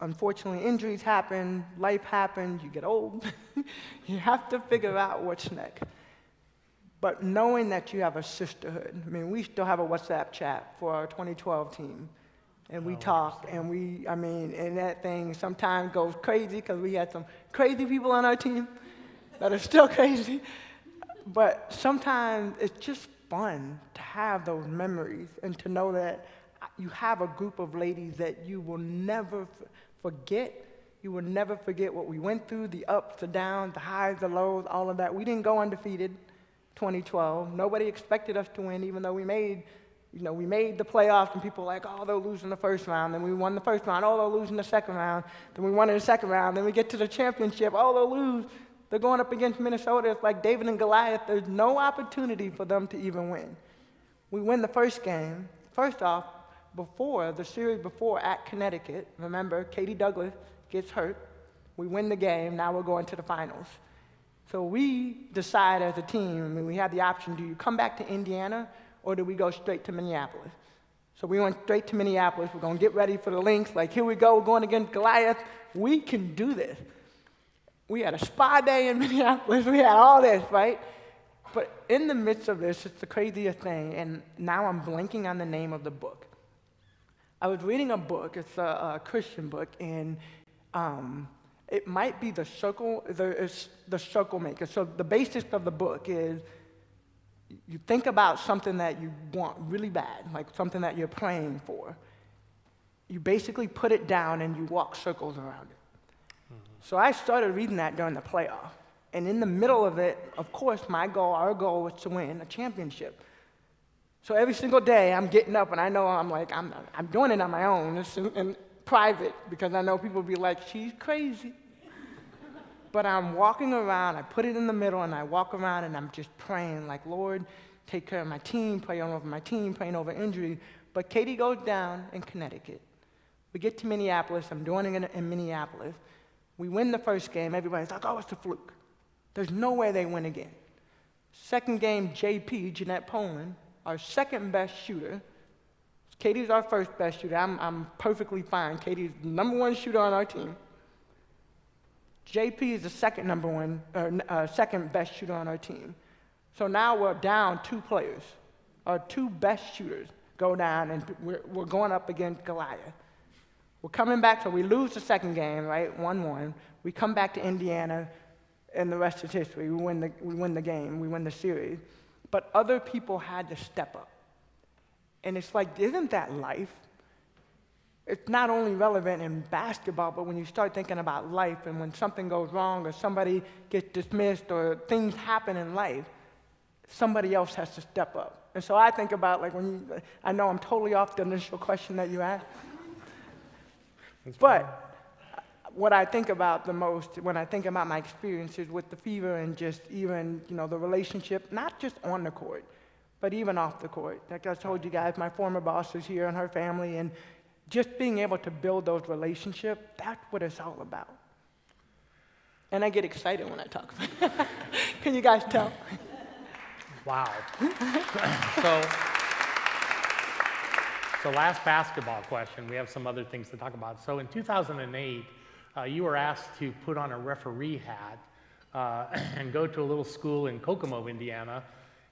unfortunately, injuries happen, life happens, you get old. You have to figure out what's next. But knowing that you have a sisterhood, I mean, we still have a WhatsApp chat for our 2012 team. And we talk, and and that thing sometimes goes crazy because we had some crazy people on our team that are still crazy. But sometimes it's just fun to have those memories and to know that you have a group of ladies that you will never forget. You will never forget what we went through, the ups, the downs, the highs, the lows, all of that. We didn't go undefeated 2012. Nobody expected us to win, even though we made the playoffs, and people were like, oh, they'll lose in the first round. Then we won the first round. Oh, they'll lose in the second round. Then we won in the second round. Then we get to the championship. Oh, they'll lose. They're going up against Minnesota. It's like David and Goliath. There's no opportunity for them to even win. We win the first game. First off, the series before at Connecticut, remember, Katie Douglas gets hurt. We win the game. Now we're going to the finals. So we decide as a team, we had the option, do you come back to Indiana or do we go straight to Minneapolis? So we went straight to Minneapolis. We're going to get ready for the Lynx. Like, here we go, we're going against Goliath. We can do this. We had a spa day in Minneapolis. We had all this, right? But in the midst of this, it's the craziest thing, and now I'm blanking on the name of the book. I was reading a book. It's a Christian book, and it might be The Circle Maker. So the basis of the book is you think about something that you want really bad, like something that you're praying for. You basically put it down and you walk circles around it. So I started reading that during the playoff. And in the middle of it, of course, our goal was to win a championship. So every single day I'm getting up and I know I'm doing it on my own. It's in private because I know people will be like, she's crazy. But I'm walking around, I put it in the middle, and I walk around, and I'm just praying, like, Lord, take care of my team, praying over my team, praying over injury. But Katie goes down in Connecticut. We get to Minneapolis. I'm doing it in Minneapolis. We win the first game. Everybody's like, oh, it's a fluke. There's no way they win again. Second game, JP, Jeanette Poland, our second best shooter. Katie's our first best shooter. I'm perfectly fine. Katie's the number one shooter on our team. JP is the second best shooter on our team. So now we're down 2 players. Our 2 best shooters go down, and we're going up against Goliath. We're coming back, so we lose the second game, right, 1-1. We come back to Indiana, and the rest is history. We win the game. We win the series. But other people had to step up. And it's like, isn't that life? It's not only relevant in basketball, but when you start thinking about life and when something goes wrong or somebody gets dismissed or things happen in life, somebody else has to step up. And so I think about, like, I know I'm totally off the initial question that you asked, but what I think about the most when I think about my experiences with the Fever and just even, the relationship, not just on the court, but even off the court. Like I told you guys, my former boss is here and her family, and just being able to build those relationships, that's what it's all about. And I get excited when I talk. Can you guys tell? Wow. So last basketball question. We have some other things to talk about. So in 2008, you were asked to put on a referee hat and go to a little school in Kokomo, Indiana,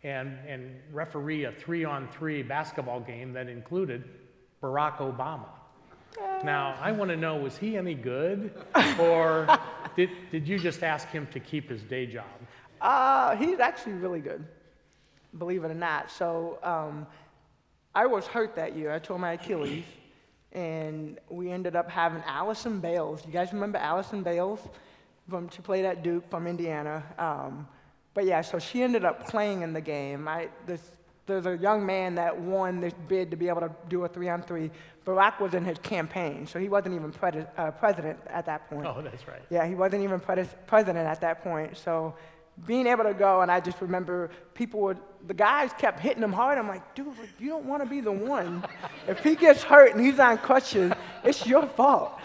and referee a 3-on-3 basketball game that included Barack Obama. Now, I want to know, was he any good, or did you just ask him to keep his day job? He's actually really good, believe it or not. So I was hurt that year. I tore my Achilles, and we ended up having Allison Bales. You guys remember Allison Bales? She played at Duke from Indiana. But yeah, so she ended up playing in the game. There's a young man that won this bid to be able to do a 3-on-3. Barack was in his campaign, so he wasn't even president at that point. Oh, that's right. Yeah, he wasn't even president at that point. So being able to go, and I just remember the guys kept hitting him hard. I'm like, dude, you don't want to be the one. If he gets hurt and he's on crutches, it's your fault.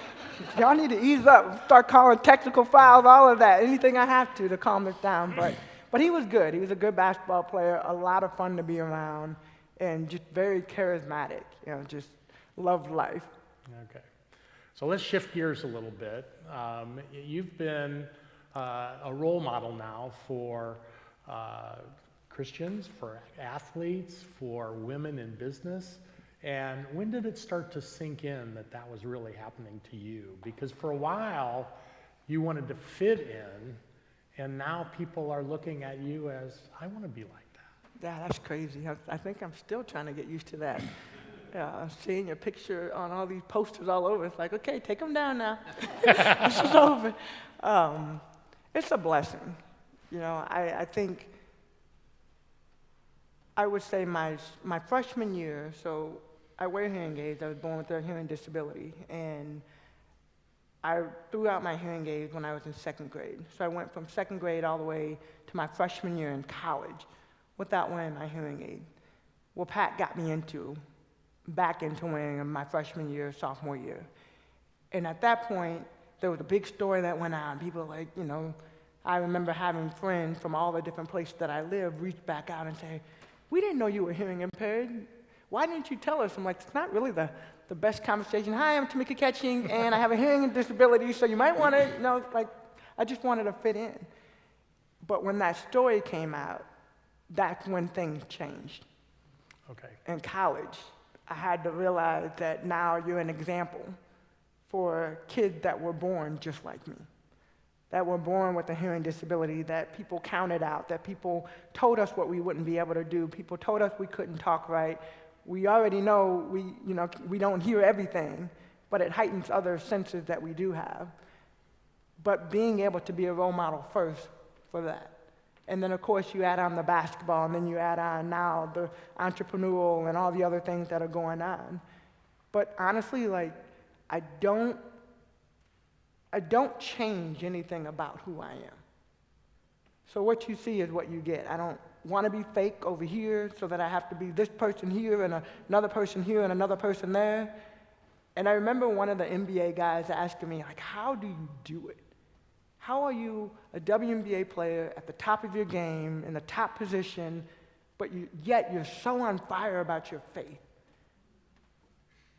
Y'all need to ease up, start calling technical fouls, all of that, anything I have to calm this down. But he was good. He was a good basketball player, a lot of fun to be around, and just very charismatic, just loved life. Okay. So let's shift gears a little bit. You've been a role model now for Christians, for athletes, for women in business. And when did it start to sink in that that was really happening to you? Because for a while, you wanted to fit in, and now people are looking at you as, I want to be like that. Yeah, that's crazy. I think I'm still trying to get used to that. Seeing your picture on all these posters all over, it's like, okay, take them down now. This is over. It's a blessing. You know, I think I would say my freshman year, so I wear hearing aids. I was born with a hearing disability, and I threw out my hearing aids when I was in second grade. So I went from second grade all the way to my freshman year in college without wearing my hearing aid. Well, Pat got me back into wearing them my freshman year, sophomore year. And at that point, there was a big story that went out. People were like, you know, I remember having friends from all the different places that I live reach back out and say, we didn't know you were hearing impaired. Why didn't you tell us? I'm like, it's not really the best conversation. Hi, I'm Tamika Catchings, and I have a hearing disability, so you might want to, you know, like, I just wanted to fit in. But when that story came out, that's when things changed. Okay. In college, I had to realize that now you're an example for kids that were born just like me, that were born with a hearing disability, that people counted out, that people told us what we wouldn't be able to do, people told us we couldn't talk right. We already know we don't hear everything, but it heightens other senses that we do have. But being able to be a role model first for that. And then, of course, you add on the basketball, and then you add on now the entrepreneurial and all the other things that are going on. But honestly, like, I don't change anything about who I am. So what you see is what you get. I don't want to be fake over here so that I have to be this person here and another person here and another person there. And I remember one of the NBA guys asking me, like, how do you do it? How are you a WNBA player at the top of your game, in the top position, but yet you're so on fire about your faith?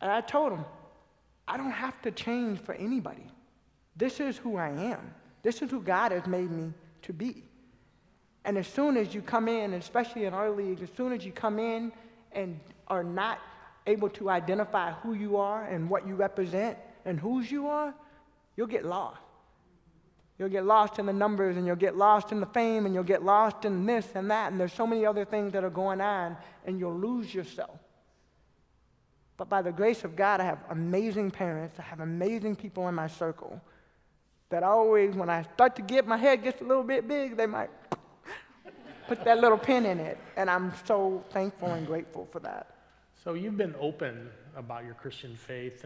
And I told him, I don't have to change for anybody. This is who I am. This is who God has made me to be. And as soon as you come in, especially in our league, as soon as you come in and are not able to identify who you are and what you represent and whose you are, you'll get lost. You'll get lost in the numbers, and you'll get lost in the fame, and you'll get lost in this and that, and there's so many other things that are going on, and you'll lose yourself. But by the grace of God, I have amazing parents. I have amazing people in my circle that always, when I start to get, my head gets a little bit big, they might put that little pin in it, and I'm so thankful and grateful for that. So you've been open about your Christian faith,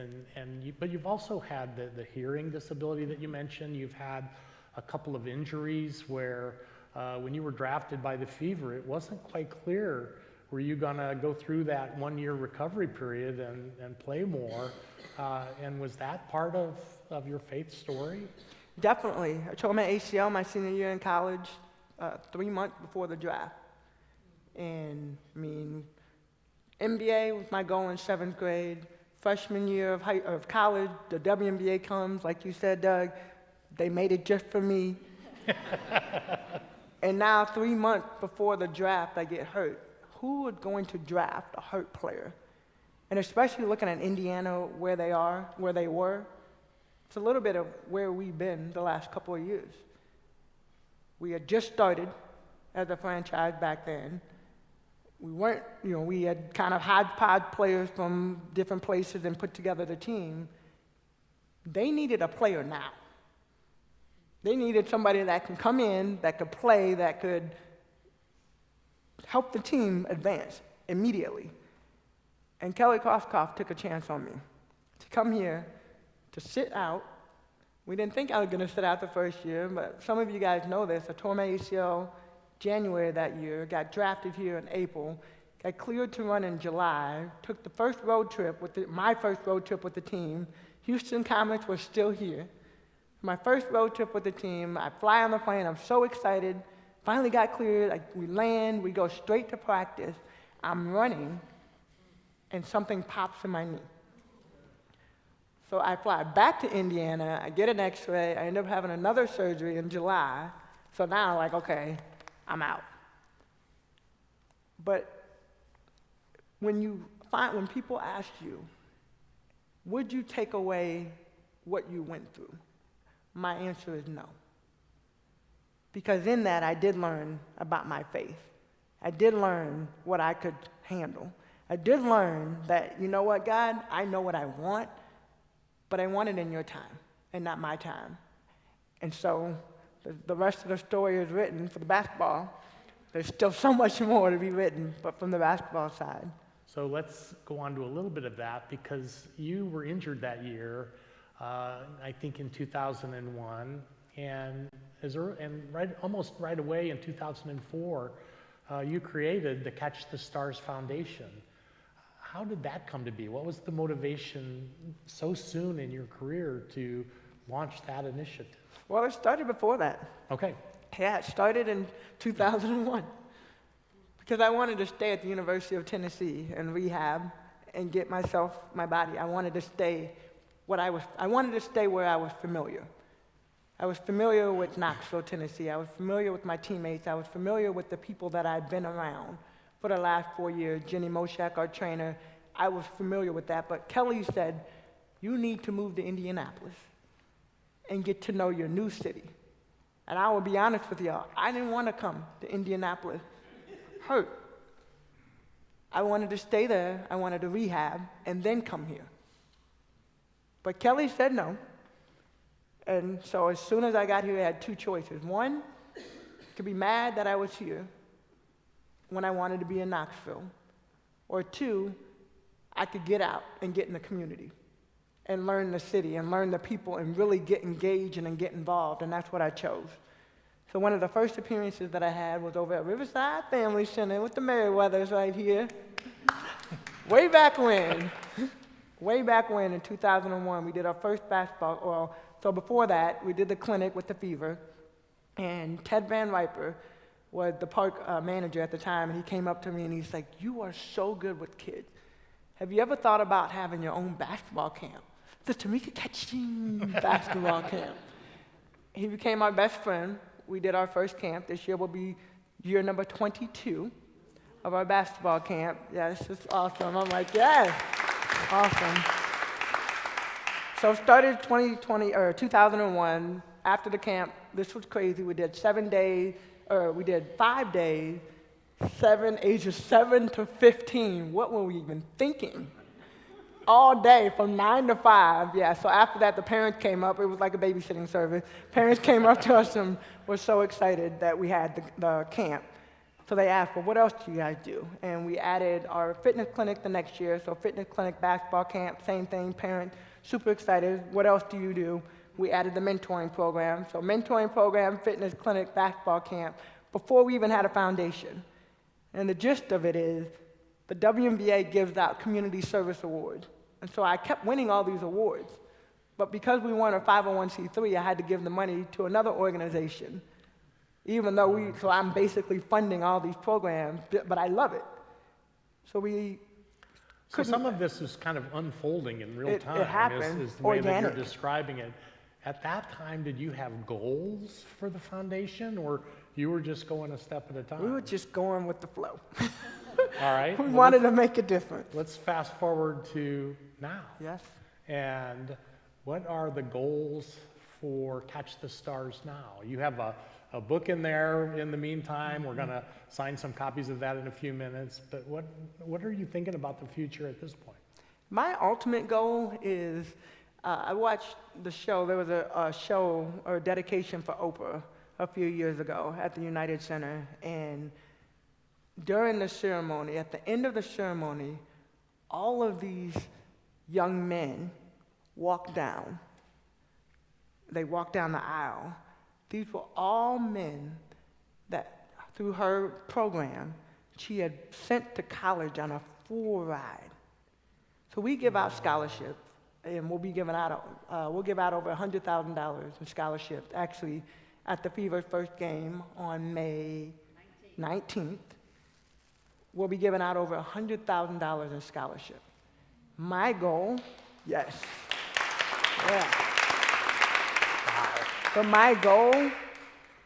but you've also had the hearing disability that you mentioned. You've had a couple of injuries where when you were drafted by the Fever, it wasn't quite clear, were you going to go through that 1-year recovery period and play more? And was that part of your faith story? Definitely. I tore my ACL my senior year in college 3 months before the draft. And, I mean, NBA was my goal in 7th grade. Freshman year of college, the WNBA comes, like you said, Doug. They made it just for me. And now 3 months before the draft, I get hurt. Who is going to draft a hurt player? And especially looking at Indiana, where they were, it's a little bit of where we've been the last couple of years. We had just started as a franchise back then. We weren't, we had kind of hodgepodge players from different places and put together the team. They needed a player now. They needed somebody that can come in, that could play, that could help the team advance immediately. And Kelly Koskoff took a chance on me to come here, to sit out. We didn't think I was going to sit out the first year, but some of you guys know this. I tore my ACL January that year, got drafted here in April, got cleared to run in July, took the first road trip, my first road trip with the team. Houston Comets was still here. My first road trip with the team, I fly on the plane, I'm so excited, finally got cleared, we land, we go straight to practice. I'm running, and something pops in my knee. So I fly back to Indiana, I get an x-ray, I end up having another surgery in July. So now, like, okay, I'm out. But when people ask you, would you take away what you went through? My answer is no. Because in that, I did learn about my faith. I did learn what I could handle. I did learn that, you know what, God, I know what I want, but I want it in your time and not my time. And so the rest of the story is written for the basketball. There's still so much more to be written, but from the basketball side. So let's go on to a little bit of that, because you were injured that year, I think in 2001, and almost right away in 2004, you created the Catch the Stars Foundation. How did that come to be? What was the motivation so soon in your career to launch that initiative? Well, it started before that. Okay. Yeah, it started in 2001 because I wanted to stay at the University of Tennessee and rehab and get my body. I wanted to stay where I was familiar. I was familiar with Knoxville, Tennessee. I was familiar with my teammates. I was familiar with the people that I'd been around for the last 4 years. Jenny Moshak, our trainer, I was familiar with that. But Kelly said, you need to move to Indianapolis and get to know your new city. And I will be honest with y'all, I didn't want to come to Indianapolis hurt. I wanted to stay there, I wanted to rehab, and then come here. But Kelly said no. And so as soon as I got here, I had two choices. One, to be mad that I was here when I wanted to be in Knoxville. Or two, I could get out and get in the community and learn the city and learn the people and really get engaged and get involved, and that's what I chose. So one of the first appearances that I had was over at Riverside Family Center with the Merriweathers right here. Way back when in 2001, we did our first basketball, so before that, we did the clinic with the fever, and Ted Van Riper was the park manager at the time, and he came up to me and he's like, you are so good with kids. Have you ever thought about having your own basketball camp? The Tamika Catchings basketball camp. He became our best friend. We did our first camp. This year will be year number 22 of our basketball camp. Yeah, this is awesome. I'm like, yes, awesome. So started 2001. After the camp, this was crazy. We did 5 days, ages 7 to 15. What were we even thinking? All day from 9 to 5, yeah. So after that, the parents came up. It was like a babysitting service. Parents came up to us and were so excited that we had the camp. So they asked, well, what else do you guys do? And we added our fitness clinic the next year. So fitness clinic, basketball camp, same thing. Parents super excited. What else do you do? We added the mentoring program. So mentoring program, fitness clinic, basketball camp, before we even had a foundation. And the gist of it is, the WNBA gives out community service awards. And so I kept winning all these awards. But because we weren't a 501c3, I had to give the money to another organization. So I'm basically funding all these programs, but I love it. So some of this is kind of unfolding in real time. It happened, is the way organic. that you're describing it. At that time, did you have goals for the foundation, or you were just going a step at a time? We were just going with the flow. All right. We wanted to make a difference. Let's fast forward to now. Yes. And what are the goals for Catch the Stars now? You have a book in there in the meantime. We're going to sign some copies of that in a few minutes. But what are you thinking about the future at this point? My ultimate goal is, I watched the show. There was a show or a dedication for Oprah a few years ago at the United Center. And during the ceremony, at the end of the ceremony, all of these young men walked down. They walked down the aisle. These were all men that, through her program, she had sent to college on a full ride. So we give out scholarships, and we'll give out over $100,000 in scholarships, actually, at the Fever's first game on May 19th. We'll be giving out over $100,000 in scholarship. My goal, yes. Yeah. But my goal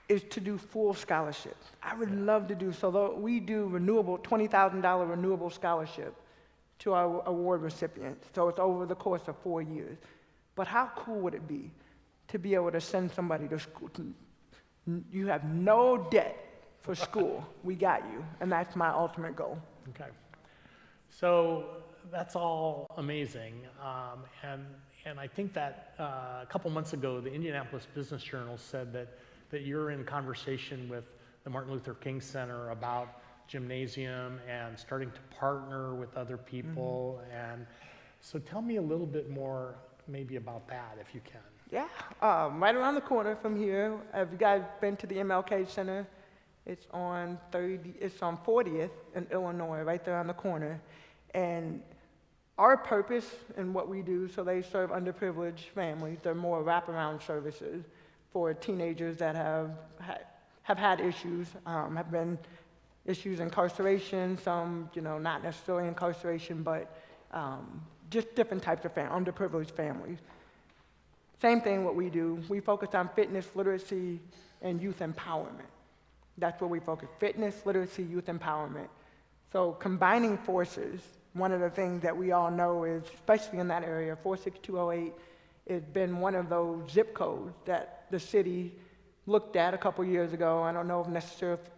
is to do full scholarships. I would love to do so. We do $20,000 renewable scholarship to our award recipients. So it's over the course of 4 years. But how cool would it be to be able to send somebody to school? You have no debt for school. We got you. And that's my ultimate goal. Okay. So that's all amazing. And I think that a couple months ago, the Indianapolis Business Journal said that you're in conversation with the Martin Luther King Center about gymnasium and starting to partner with other people. And so tell me a little bit more maybe about that, if you can. Yeah, right around the corner from here. Have you guys been to the MLK Center? It's on 40th in Illinois, right there on the corner. And our purpose in what we do, so they serve underprivileged families. They're more wraparound services for teenagers that have had issues, have been issues incarceration, some, not necessarily incarceration, but just different types of underprivileged families. Same thing what we do. We focus on fitness, literacy, and youth empowerment. That's where we focus, fitness, literacy, youth empowerment. So combining forces, one of the things that we all know is, especially in that area, 46208 has been one of those zip codes that the city looked at a couple years ago. I don't know if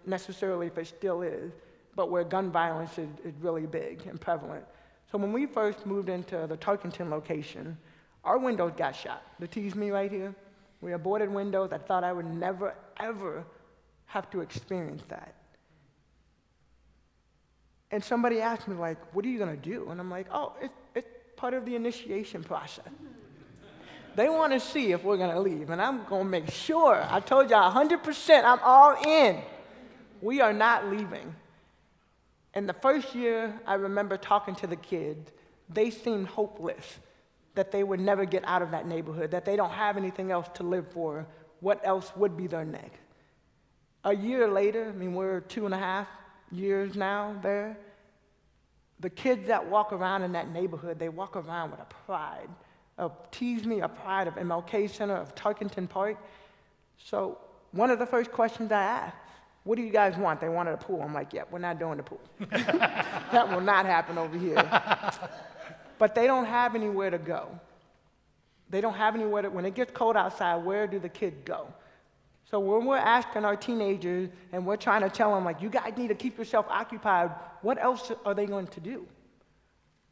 necessarily if it still is, but where gun violence is really big and prevalent. So when we first moved into the Tarkington location, our windows got shot. The Tease Me right here, we had boarded windows. I thought I would never, ever have to experience that. And somebody asked me, like, what are you going to do? And I'm like, oh, it's part of the initiation process. They want to see if we're going to leave, and I'm going to make sure. I told y'all 100%, I'm all in. We are not leaving. And the first year, I remember talking to the kids. They seemed hopeless, that they would never get out of that neighborhood, that they don't have anything else to live for. What else would be their next? A year later, we're 2.5 years now there. The kids that walk around in that neighborhood, they walk around with a pride of Tease Me, a pride of MLK Center, of Tarkington Park. So one of the first questions I asked, what do you guys want? They wanted a pool. I'm like, yeah, we're not doing the pool. That will not happen over here. But they don't have anywhere to go. They don't have anywhere to, when it gets cold outside, where do the kids go? So when we're asking our teenagers and we're trying to tell them, like, you guys need to keep yourself occupied, what else are they going to do?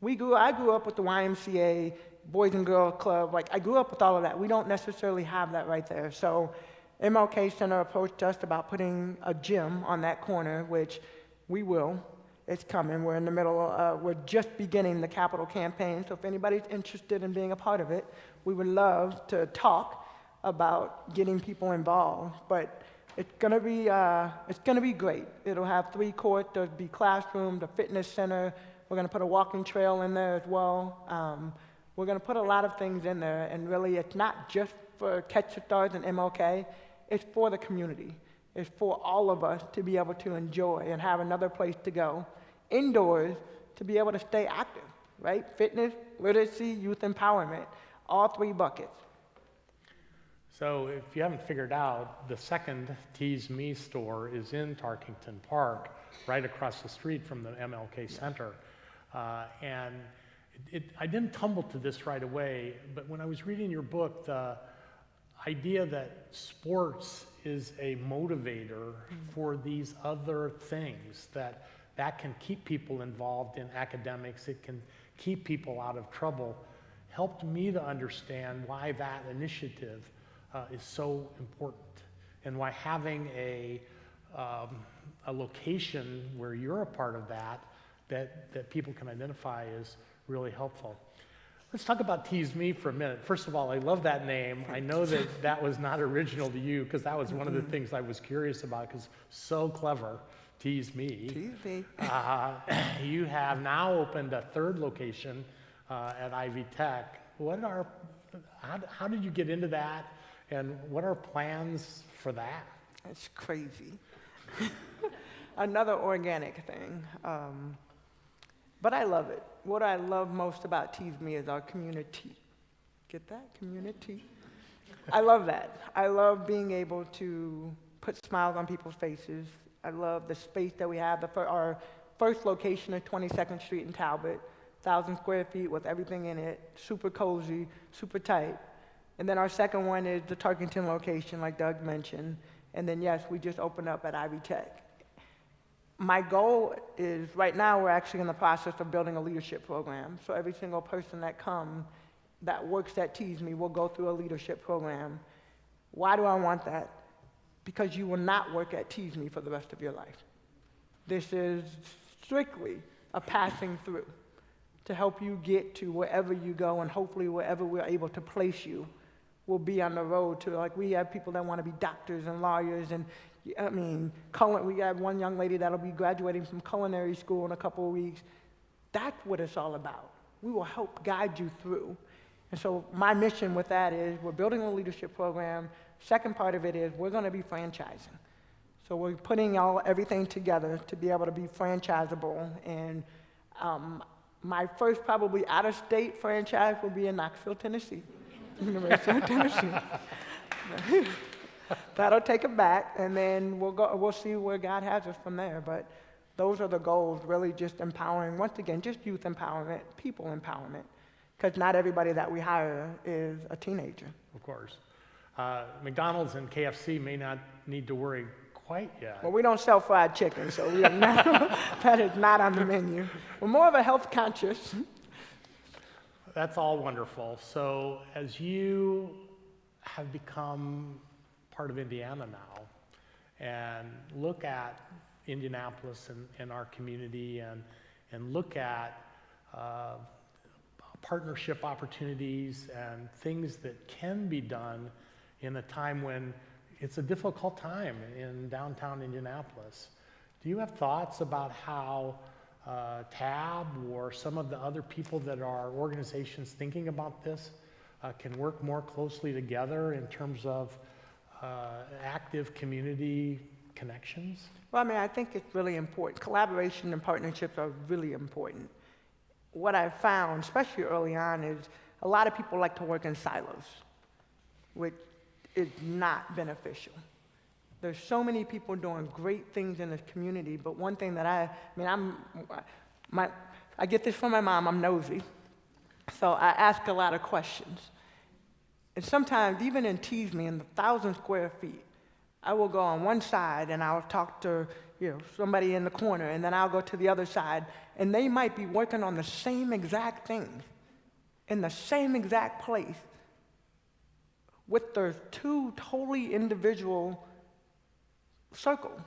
I grew up with the YMCA, Boys and Girls Club. Like, I grew up with all of that. We don't necessarily have that right there. So MLK Center approached us about putting a gym on that corner, which we will. It's coming. We're in the middle, we're just beginning the capital campaign. So if anybody's interested in being a part of it, we would love to talk about getting people involved. But it's gonna be great. It'll have 3 courts. There'll be classrooms, a fitness center. We're gonna put a walking trail in there as well. We're gonna put a lot of things in there, and really, it's not just for Catch the Stars and MLK. It's for the community. It's for all of us to be able to enjoy and have another place to go, indoors, to be able to stay active, right? Fitness, literacy, youth empowerment, all 3 buckets. So if you haven't figured out, the second Tease Me store is in Tarkington Park, right across the street from the MLK Center. And I didn't tumble to this right away, but when I was reading your book, the idea that sports is a motivator for these other things, that can keep people involved in academics, it can keep people out of trouble, helped me to understand why that initiative is so important, and why having a location where you're a part of that people can identify is really helpful. Let's talk about Tease Me for a minute. First of all, I love that name. I know that was not original to you, because that was one of the things I was curious about, because so clever, Tease Me. Tease Me. You have now opened a 3rd location at Ivy Tech. How did you get into that? And what are plans for that? It's crazy. Another organic thing. But I love it. What I love most about Tease Me is our community. Get that, community? I love that. I love being able to put smiles on people's faces. I love the space that we have. Our first location at 22nd Street in Talbot, 1,000 square feet with everything in it, super cozy, super tight. And then our second one is the Tarkington location, like Doug mentioned. And then, yes, we just opened up at Ivy Tech. My goal is, right now, we're actually in the process of building a leadership program. So every single person that works at Tease Me will go through a leadership program. Why do I want that? Because you will not work at Tease Me for the rest of your life. This is strictly a passing through to help you get to wherever you go, and hopefully wherever we're able to place you will be on the road to, like, we have people that want to be doctors and lawyers, and I mean, we have one young lady that'll be graduating from culinary school in a couple of weeks. That's what it's all about. We will help guide you through. And so my mission with that is we're building a leadership program. Second part of it is we're going to be franchising. So we're putting everything together to be able to be franchisable. And my first probably out-of-state franchise will be in Knoxville, Tennessee. University of Tennessee. That'll take it back, and then we'll see where God has us from there. But those are the goals, really just empowering, once again, just youth empowerment, people empowerment, because not everybody that we hire is a teenager. Of course. McDonald's and KFC may not need to worry quite yet. Well, we don't sell fried chicken, so we are not, that is not on the menu. We're more of a health conscious. That's all wonderful. So as you have become part of Indiana now and look at Indianapolis and our community and look at partnership opportunities and things that can be done in a time when it's a difficult time in downtown Indianapolis. Do you have thoughts about how TAB or some of the other people that are organizations thinking about this can work more closely together in terms of active community connections? Well, I mean, I think it's really important. Collaboration and partnerships are really important. What I've found, especially early on, is a lot of people like to work in silos, which is not beneficial. There's so many people doing great things in this community, but one thing that I get this from my mom, I'm nosy, so I ask a lot of questions. And sometimes, even in Tease Me, in the 1,000 square feet, I will go on one side and I'll talk to somebody in the corner, and then I'll go to the other side, and they might be working on the same exact thing in the same exact place with their two totally individual circles.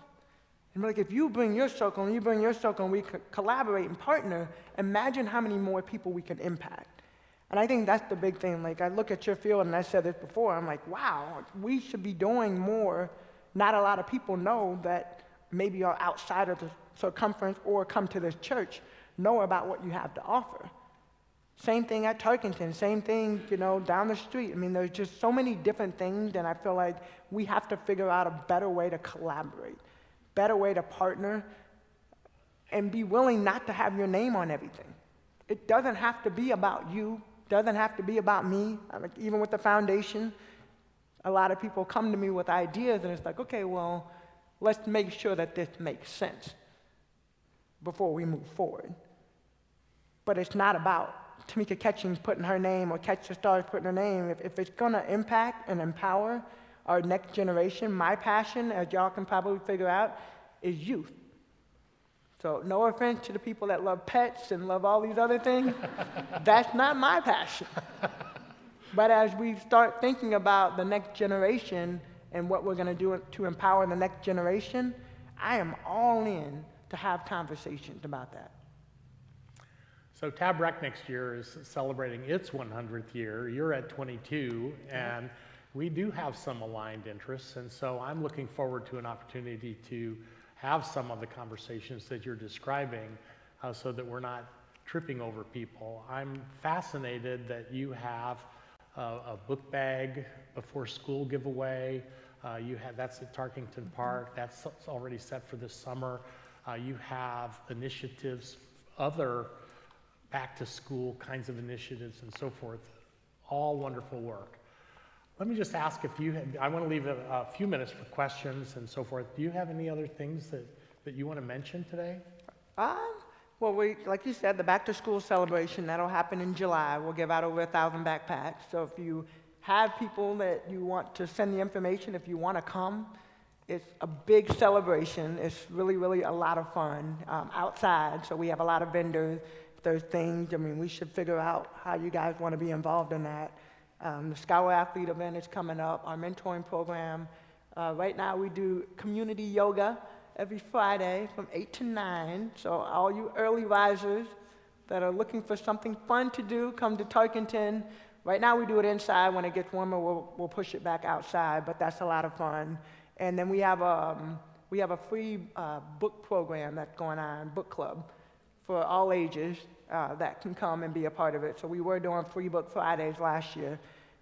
And like, if you bring your circle and you bring your circle and we collaborate and partner, imagine how many more people we can impact. And I think that's the big thing. Like, I look at your field, and I said this before, I'm like, wow, we should be doing more. Not a lot of people know that maybe are outside of the circumference or come to this church, know about what you have to offer. Same thing at Tarkington, same thing, down the street. I mean, there's just so many different things, and I feel like we have to figure out a better way to collaborate, better way to partner, and be willing not to have your name on everything. It doesn't have to be about you, doesn't have to be about me. Like, even with the foundation, a lot of people come to me with ideas, and it's like, okay, well, let's make sure that this makes sense before we move forward. But it's not about Tamika Catchings putting her name or Catch the Stars putting her name. If it's going to impact and empower our next generation, my passion, as y'all can probably figure out, is youth. So no offense to the people that love pets and love all these other things, that's not my passion. But as we start thinking about the next generation and what we're going to do to empower the next generation, I am all in to have conversations about that. So TabRec next year is celebrating its 100th year. You're at 22, and we do have some aligned interests, and so I'm looking forward to an opportunity to have some of the conversations that you're describing so that we're not tripping over people. I'm fascinated that you have a book bag before school giveaway. That's at Tarkington Park. That's already set for this summer. You have initiatives, other back to school kinds of initiatives and so forth, all wonderful work. Let me just ask if you I want to leave a few minutes for questions and so forth. Do you have any other things that you want to mention today? Well, like you said, the back-to-school celebration, that'll happen in July. We'll give out over 1,000 backpacks. So if you have people that you want to send the information, if you want to come, it's a big celebration. It's really, really a lot of fun outside. So we have a lot of vendors. If there's things, we should figure out how you guys want to be involved in that. The Scholar Athlete event is coming up, our mentoring program. Right now we do community yoga every Friday from 8 to 9. So all you early risers that are looking for something fun to do, come to Tarkenton. Right now we do it inside. When it gets warmer, we'll push it back outside, but that's a lot of fun. And then we have a free book program that's going on, book club, for all ages that can come and be a part of it. So we were doing free book Fridays last year.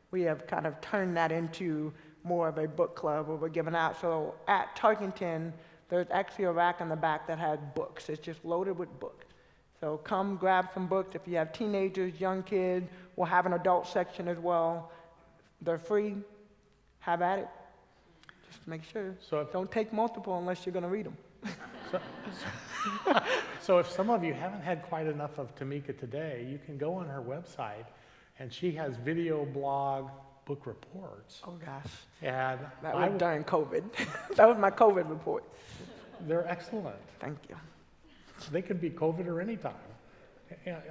We have kind of turned that into more of a book club where we're giving out. So at Tarkenton, there's actually a rack in the back that has books. It's just loaded with books. So come grab some books. If you have teenagers, young kids, we'll have an adult section as well. They're free. Have at it. Just make sure. So don't take multiple unless you're going to read them. So if some of you haven't had quite enough of Tamika today, you can go on her website, and she has video blog book reports. Oh, gosh. And that was during COVID. That was my COVID report. They're excellent. Thank you. They could be COVID or any time.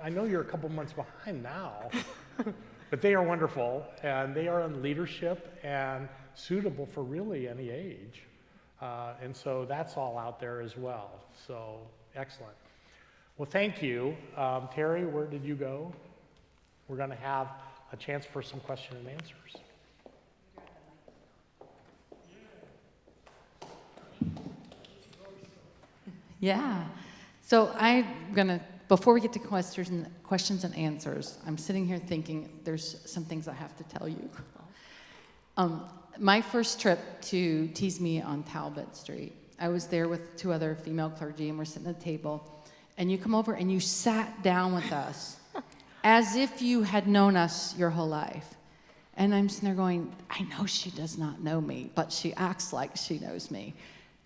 I know you're a couple months behind now, but they are wonderful, and they are in leadership and suitable for really any age. And so that's all out there as well. So excellent. Well, thank you. Terri, where did you go? We're going to have a chance for some question and answers. Yeah. So I'm going to, before we get to questions and answers, I'm sitting here thinking there's some things I have to tell you. My first trip to Tease Me on Talbot Street, I was there with 2 other female clergy, and we're sitting at the table, and you come over and you sat down with us as if you had known us your whole life. And I'm sitting there going, I know she does not know me, but she acts like she knows me.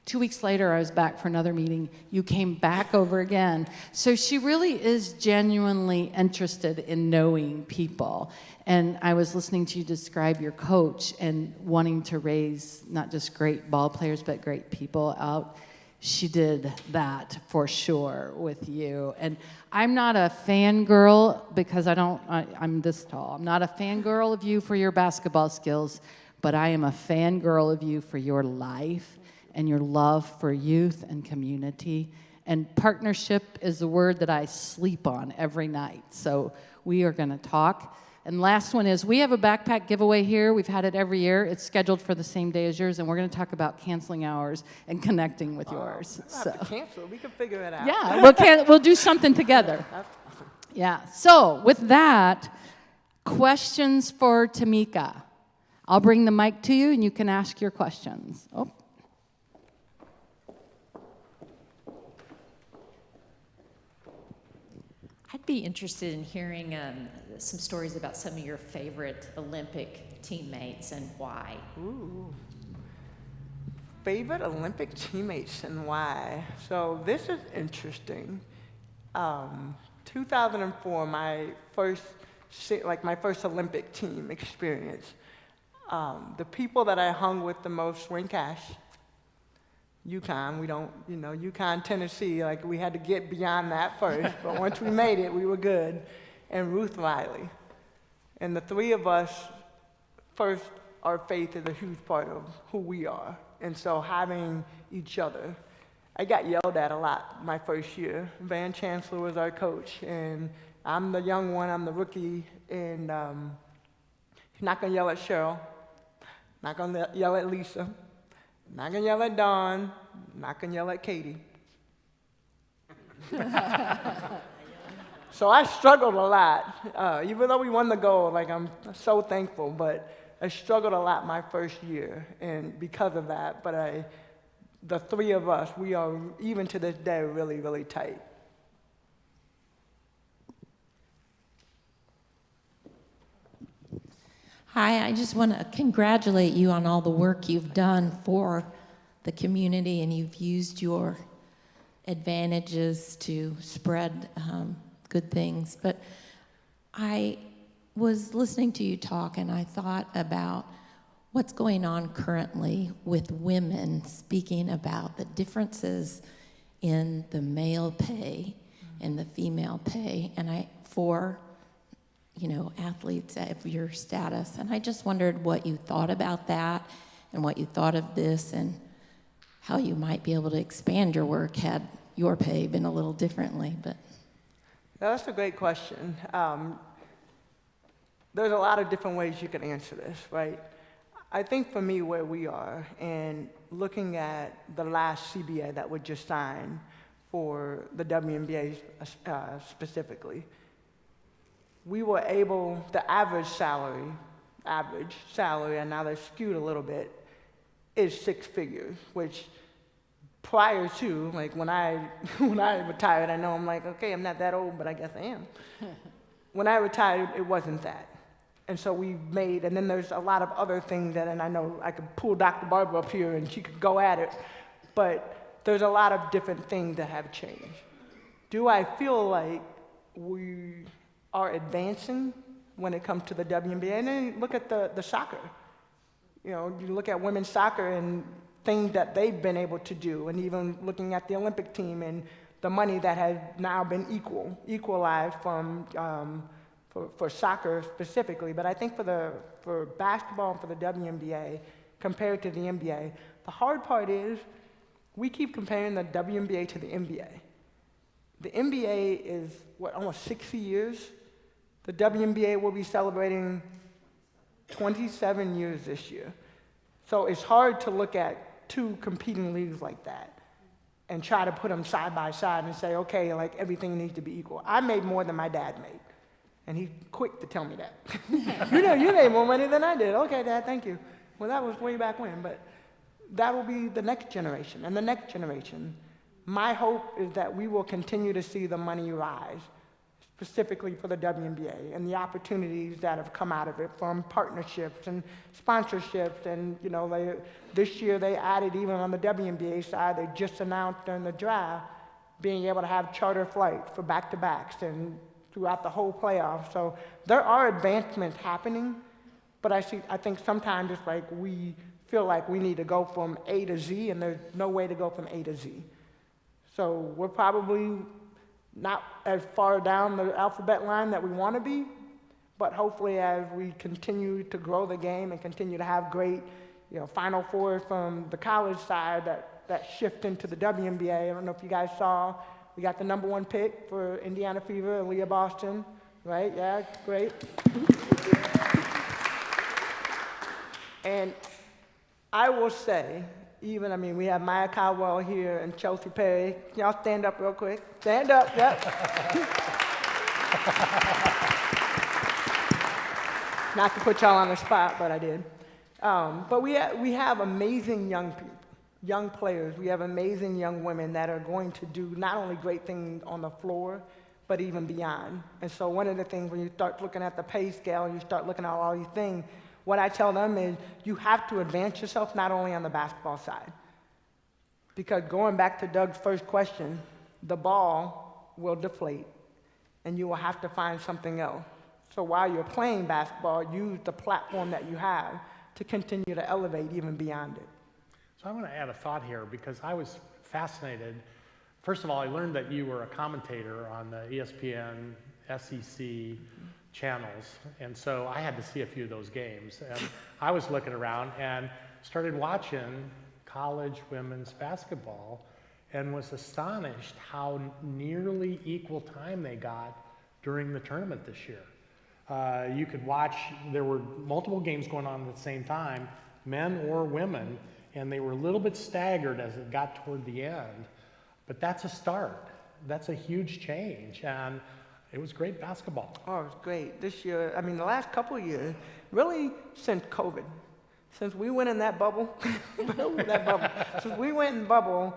2 weeks later, I was back for another meeting. You came back over again. So she really is genuinely interested in knowing people. And I was listening to you describe your coach and wanting to raise not just great ball players, but great people out. She did that for sure with you. And I'm not a fangirl because I'm this tall. I'm not a fangirl of you for your basketball skills, but I am a fangirl of you for your life and your love for youth and community. And partnership is a word that I sleep on every night. So we are going to talk. And last one is, we have a backpack giveaway here. We've had it every year. It's scheduled for the same day as yours, and we're going to talk about canceling hours and connecting with yours. We don't have to cancel. We can figure it out. Yeah, we'll do something together. Yeah. So with that, questions for Tamika. I'll bring the mic to you, and you can ask your questions. Oh. I'd be interested in hearing some stories about some of your favorite Olympic teammates and why. Ooh. Favorite Olympic teammates and why? So this is interesting. 2004, my first Olympic team experience. The people that I hung with the most were in Cash. UConn, UConn, Tennessee, we had to get beyond that first, but once we made it, we were good. And Ruth Riley. And the 3 of us, first, our faith is a huge part of who we are. And so having each other, I got yelled at a lot my first year. Van Chancellor was our coach, and I'm the young one, I'm the rookie, and he's not gonna yell at Cheryl, not gonna yell at Lisa, not gonna yell at Dawn, not gonna yell at Katie. So I struggled a lot. Even though we won the gold, I'm so thankful, but I struggled a lot my first year, and because of that, but the 3 of us, we are, even to this day, really, really tight. Hi, I just want to congratulate you on all the work you've done for the community, and you've used your advantages to spread good things. But I was listening to you talk, and I thought about what's going on currently with women, speaking about the differences in the male pay and the female pay, and for athletes of your status. And I just wondered what you thought about that and what you thought of this and how you might be able to expand your work had your pay been a little differently. But That's a great question. There's a lot of different ways you can answer this, right? I think for me, where we are, and looking at the last CBA that was just signed for the WNBA specifically, we were able, the average salary, and now they're skewed a little bit, is 6 figures, which prior to, like when I retired, I know I'm like, okay, I'm not that old, but I guess I am. When I retired, it wasn't that. And so we made, and then there's a lot of other things that, and I know I could pull Dr. Barber up here and she could go at it, but there's a lot of different things that have changed. Do I feel like we are advancing when it comes to the WNBA? And then look at the soccer. You look at women's soccer and things that they've been able to do, and even looking at the Olympic team and the money that has now been equalized from for soccer specifically. But I think for basketball and for the WNBA compared to the NBA, the hard part is we keep comparing the WNBA to the NBA. The NBA is, almost 60 years? The WNBA will be celebrating 27 years this year. So it's hard to look at two competing leagues like that and try to put them side by side and say, okay, like everything needs to be equal. I made more than my dad made, and he's quick to tell me that. You made more money than I did. Okay, Dad, thank you. Well, that was way back when, but that will be the next generation and the next generation. My hope is that we will continue to see the money rise, specifically for the WNBA, and the opportunities that have come out of it from partnerships and sponsorships. And this year they added, even on the WNBA side, they just announced during the draft being able to have charter flights for back-to-backs and throughout the whole playoff. So there are advancements happening, but I think sometimes it's like we feel like we need to go from A to Z, and there's no way to go from A to Z. So we're probably not as far down the alphabet line that we want to be, but hopefully as we continue to grow the game and continue to have great, Final Fours from the college side that shift into the WNBA. I don't know if you guys saw, we got the #1 pick for Indiana Fever, Aaliyah Boston, right? Yeah, great. And I will say, we have Maya Caldwell here and Chelsea Perry. Y'all stand up real quick. Stand up, yep. Not to put y'all on the spot, but I did. But we have amazing young people, young players. We have amazing young women that are going to do not only great things on the floor, but even beyond. And so one of the things when you start looking at the pay scale and you start looking at all these things, what I tell them is you have to advance yourself not only on the basketball side. Because going back to Doug's first question, the ball will deflate and you will have to find something else. So while you're playing basketball, use the platform that you have to continue to elevate even beyond it. So I want to add a thought here because I was fascinated. First of all, I learned that you were a commentator on the ESPN, SEC, channels, and so I had to see a few of those games. And I was looking around and started watching college women's basketball and was astonished how nearly equal time they got during the tournament this year. You could watch, there were multiple games going on at the same time, men or women, and they were a little bit staggered as it got toward the end. But that's a start. That's a huge change. And it was great basketball. Oh, it was great. This year, the last couple of years, really since COVID, since we went in that bubble, since we went in bubble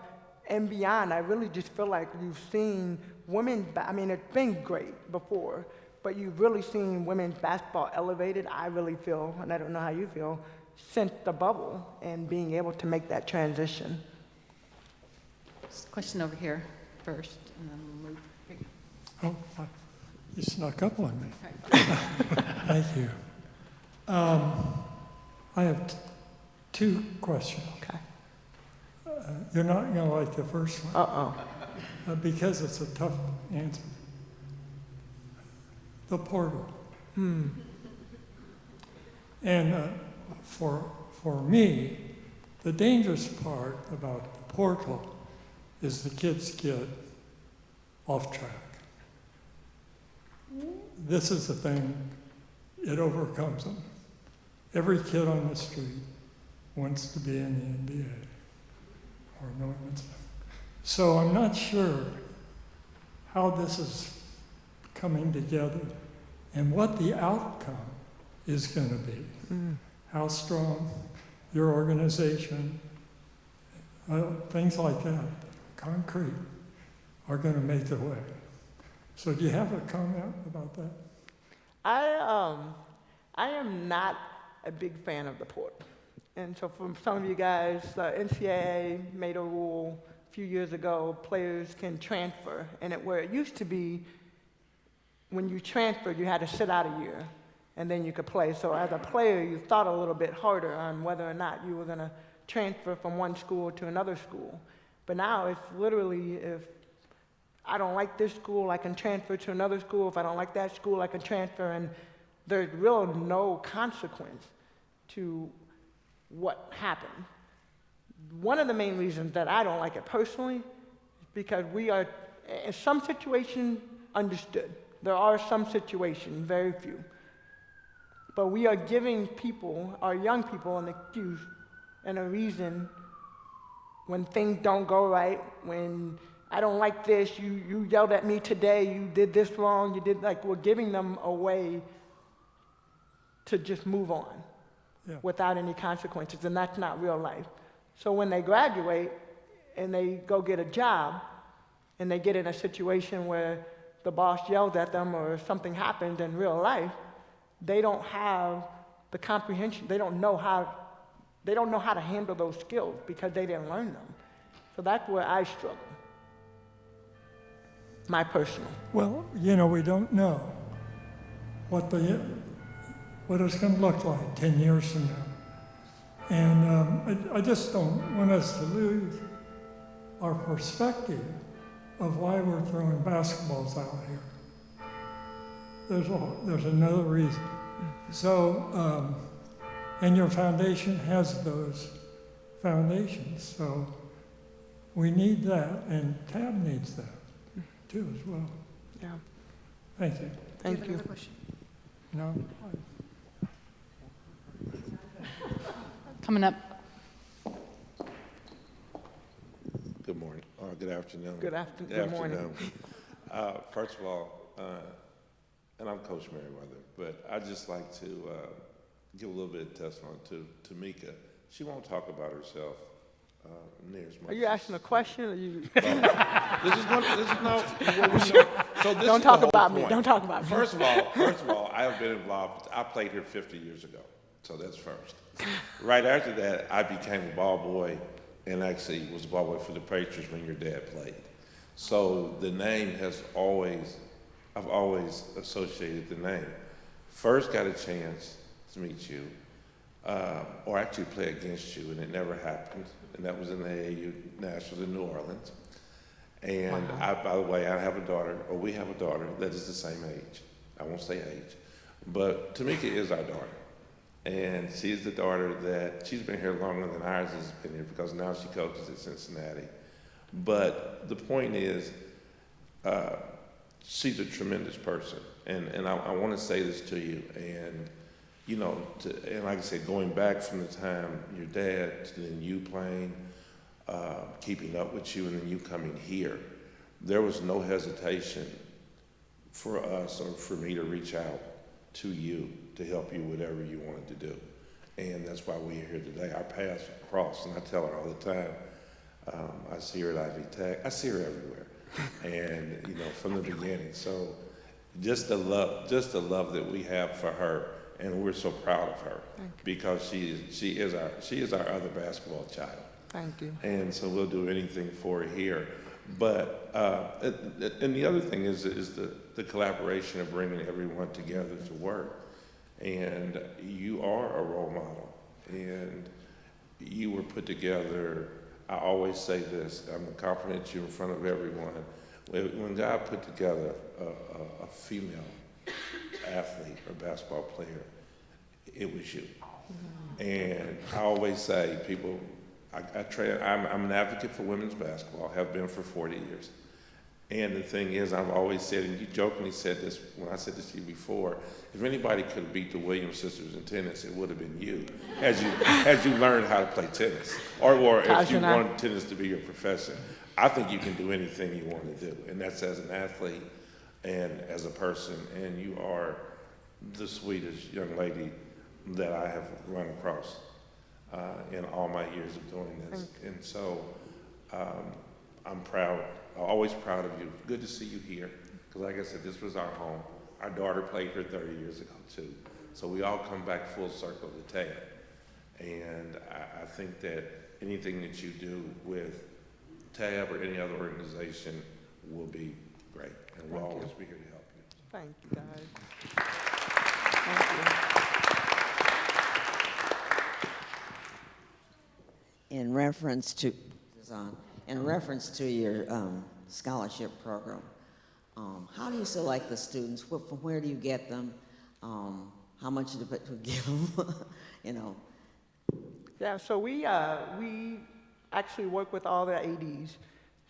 and beyond, I really just feel like you've seen women, it's been great before, but you've really seen women's basketball elevated, I really feel, and I don't know how you feel, since the bubble and being able to make that transition. Question over here first, and then we'll move. Here you go. Oh, you snuck up on me. Thank you. I have two questions. Okay. You're not going to like the first one Uh-oh. because it's a tough answer. The portal. And for me, the dangerous part about the portal is the kids get off track. This is the thing, it overcomes them. Every kid on the street wants to be in the NBA or no one wants to. So I'm not sure how this is coming together and what the outcome is going to be. How strong your organization, things like that, concrete, are going to make their way. So do you have a comment about that? I am not a big fan of the portal. And so for some of you guys, NCAA made a rule a few years ago, players can transfer. And where it used to be, when you transferred, you had to sit out a year, and then you could play. So as a player, you thought a little bit harder on whether or not you were going to transfer from one school to another school. But now it's literally, if I don't like this school, I can transfer to another school. If I don't like that school, I can transfer. And there's really no consequence to what happened. One of the main reasons that I don't like it personally is because we are, in some situations, understood. There are some situations, very few. But we are giving people, our young people, an excuse and a reason when things don't go right, when I don't like this, you yelled at me today, you did this wrong, we're giving them a way to just move on without any consequences, and that's not real life. So when they graduate and they go get a job and they get in a situation where the boss yelled at them or something happened in real life, they don't have the comprehension, they don't know how to handle those skills because they didn't learn them. So that's where I struggle. My personal. Well, we don't know what it's going to look like 10 years from now. And I just don't want us to lose our perspective of why we're throwing basketballs out here. There's another reason. So, and your foundation has those foundations. So we need that, and TAB needs that too as well. Yeah. Thank you. Thank you. No? Coming up. Good morning, good afternoon. Good morning. First of all, and I'm Coach Merriweather, but I'd just like to give a little bit of testimony to Tamika. She won't talk about herself near as much. Are you asking a question? Or you? Don't talk about me. Don't talk about me. First of all, I have been involved. I played here 50 years ago, so that's first. Right after that, I became a ball boy, and actually was a ball boy for the Patriots when your dad played. So the name I've always associated the name. First got a chance to meet you, or actually play against you, and it never happened. And that was in the AAU Nationals in New Orleans. And by the way, I have a daughter, or we have a daughter that is the same age. I won't say age, but Tamika is our daughter. And she's the daughter that, she's been here longer than ours has been here because now she coaches at Cincinnati. But the point is, she's a tremendous person. And I want to say this to you. And, and like I said, going back from the time your dad to then you playing, keeping up with you, and then you coming here, there was no hesitation for us or for me to reach out to you to help you whatever you wanted to do. And that's why we're here today. Our paths cross, and I tell her all the time, I see her at Ivy Tech, I see her everywhere. And, from the beginning. So just the love that we have for her, and we're so proud of her because she is our other basketball child. Thank you. And so we'll do anything for her here. But and the other thing is the collaboration of bringing everyone together to work. And you are a role model, and you were put together. I always say this, I'm gonna compliment you in front of everyone. When God put together a female athlete or basketball player, it was you. And I always say, people, I'm an advocate for women's basketball, have been for 40 years. And the thing is, I've always said, and you jokingly said this when I said this to you before, if anybody could have beat the Williams sisters in tennis, it would have been you, as you learned how to play tennis, or if you wanted tennis to be your profession. I think you can do anything you want to do, and that's as an athlete and as a person, and you are the sweetest young lady that I have run across in all my years of doing this. And so I'm proud, always proud of you. Good to see you here, because like I said, this was our home. Our daughter played here 30 years ago too. So we all come back full circle to Tab. And I think that anything that you do with Tab or any other organization will be great. And we'll always be here to help you. Thank you, guys. Thank you. In reference to your scholarship program, how do you select the students? From where do you get them? How much do you give them? You know. Yeah, so we actually work with all the ADs.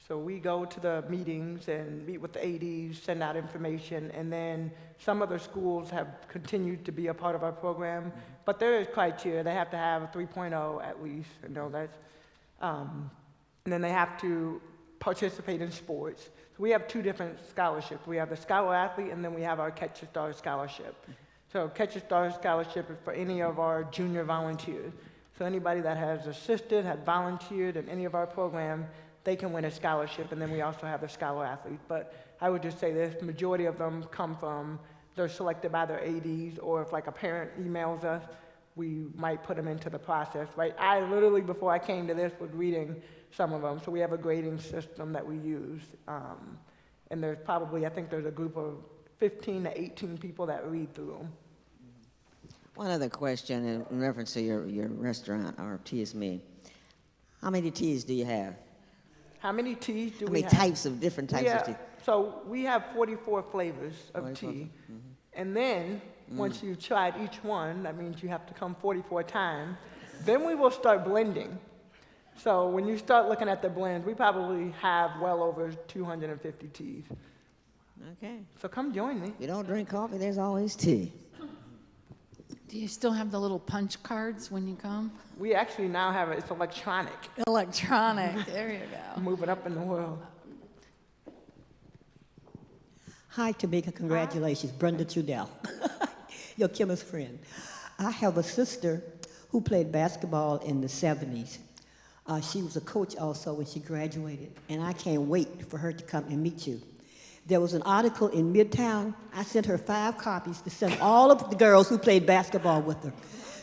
So we go to the meetings and meet with the ADs, send out information, and then some of the schools have continued to be a part of our program, but there is criteria. They have to have a 3.0 at least, that's, and then they have to participate in sports. So we have two different scholarships. We have the Scholar Athlete, and then we have our Catch the Star Scholarship. So Catch the Star Scholarship is for any of our junior volunteers. So anybody that has assisted, had volunteered in any of our programs, they can win a scholarship, and then we also have the Scholar Athlete. But I would just say this, the majority of them come from, they're selected by their ADs, or if like a parent emails us, we might put them into the process, right? I literally, before I came to this, was reading some of them. So we have a grading system that we use. And there's probably, I think there's a group of 15 to 18 people that read through them. One other question in reference to your restaurant, or Teas Me. How many teas do you have? How many teas do we have? How many different types of tea? So we have 44 flavors of tea. And then, once you've tried each one, that means you have to come 44 times. Then we will start blending. So when you start looking at the blends, we probably have well over 250 teas. Okay. So come join me. If you don't drink coffee, there's always tea. Do you still have the little punch cards when you come? We actually now have it's electronic. Electronic, there you go. Moving up in the world. Hi, Tamika. Congratulations. Brenda Trudell, your chemist friend. I have a sister who played basketball in the 70s. She was a coach also when she graduated, and I can't wait for her to come and meet you. There was an article in Midtown. I sent her 5 copies to send all of the girls who played basketball with her.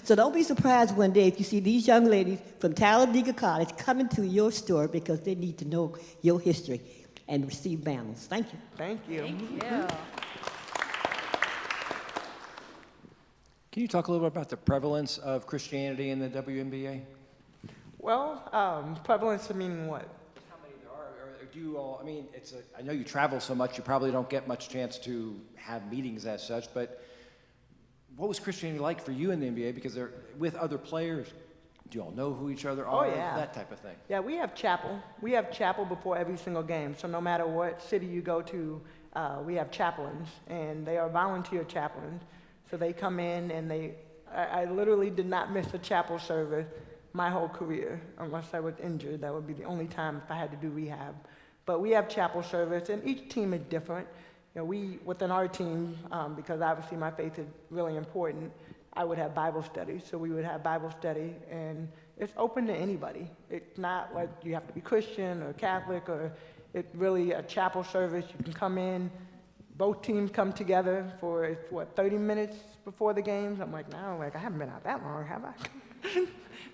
So don't be surprised one day if you see these young ladies from Talladega College coming to your store because they need to know your history and receive banners. Thank you. Thank you. Thank you. Can you talk a little bit about the prevalence of Christianity in the WNBA? Well, prevalence meaning what? How many there are, or do you all, I mean, I know you travel so much, you probably don't get much chance to have meetings as such, but what was Christianity like for you in the NBA? Because they're with other players, do you all know who each other are? Oh, yeah. That type of thing. Yeah, we have chapel. We have chapel before every single game. So no matter what city you go to, we have chaplains, and they are volunteer chaplains. So they come in, and I literally did not miss a chapel service my whole career, unless I was injured. That would be the only time if I had to do rehab. But we have chapel service, and each team is different. You know, within our team, because obviously my faith is really important, I would have Bible study. So we would have Bible study, and it's open to anybody. It's not like you have to be Christian or Catholic, or it's really a chapel service. You can come in, both teams come together for, 30 minutes before the games? I'm like, no, like, I haven't been out that long, have I?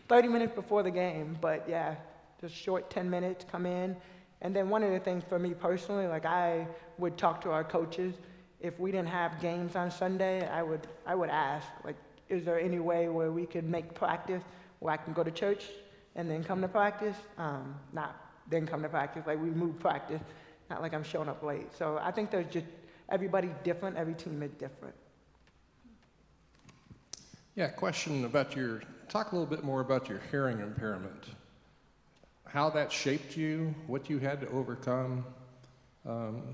30 minutes before the game, but yeah, just short 10 minutes, come in. And then one of the things for me personally, like I would talk to our coaches. If we didn't have games on Sunday, I would ask, like, is there any way where we could make practice where I can go to church and then come to practice? Not then come to practice, like we move practice, not like I'm showing up late. So I think there's just, everybody's different, every team is different. Yeah, question about talk a little bit more about your hearing impairment. How that shaped you, what you had to overcome,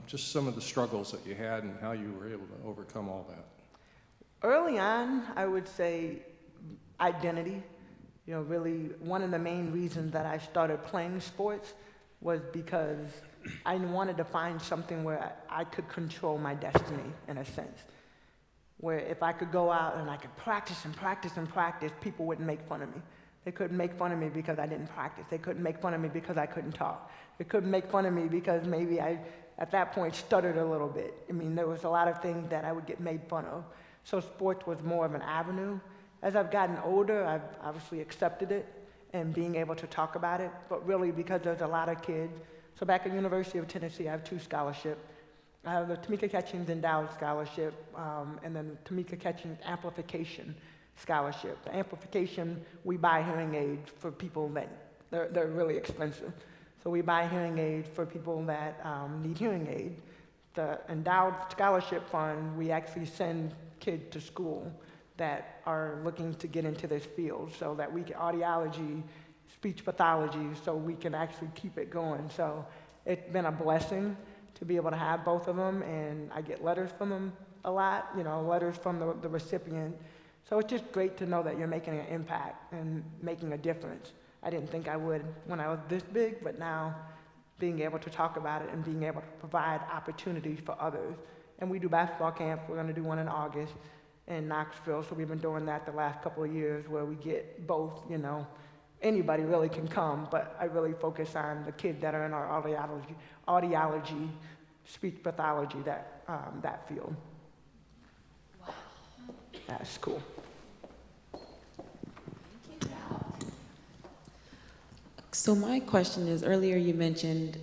just some of the struggles that you had and how you were able to overcome all that. Early on, I would say identity. You know, really, one of the main reasons that I started playing sports was because I wanted to find something where I could control my destiny, in a sense. Where if I could go out and I could practice and practice and practice, people wouldn't make fun of me. They couldn't make fun of me because I didn't practice. They couldn't make fun of me because I couldn't talk. They couldn't make fun of me because maybe I, at that point, stuttered a little bit. I mean, there was a lot of things that I would get made fun of. So sports was more of an avenue. As I've gotten older, I've obviously accepted it and being able to talk about it, but really because there's a lot of kids. So back at University of Tennessee, I have 2 scholarships. I have the Tamika Catchings Endowed Scholarship, and then the Tamika Catchings Amplification Scholarship. The amplification, we buy hearing aids for people that, they're really expensive. So we buy hearing aids for people that need hearing aids. The Endowed Scholarship Fund, we actually send kids to school that are looking to get into this field so that we can, audiology, speech pathology, so we can actually keep it going. So it's been a blessing to be able to have both of them, and I get letters from them a lot, you know, letters from the recipient. So it's just great to know that you're making an impact and making a difference. I didn't think I would when I was this big, but now being able to talk about it and being able to provide opportunities for others. And we do basketball camps. We're going to do one in August in Knoxville, so we've been doing that the last couple of years where we get both, you know, anybody really can come, but I really focus on the kids that are in our audiology, speech pathology, that field. Wow. That's cool. So my question is, earlier you mentioned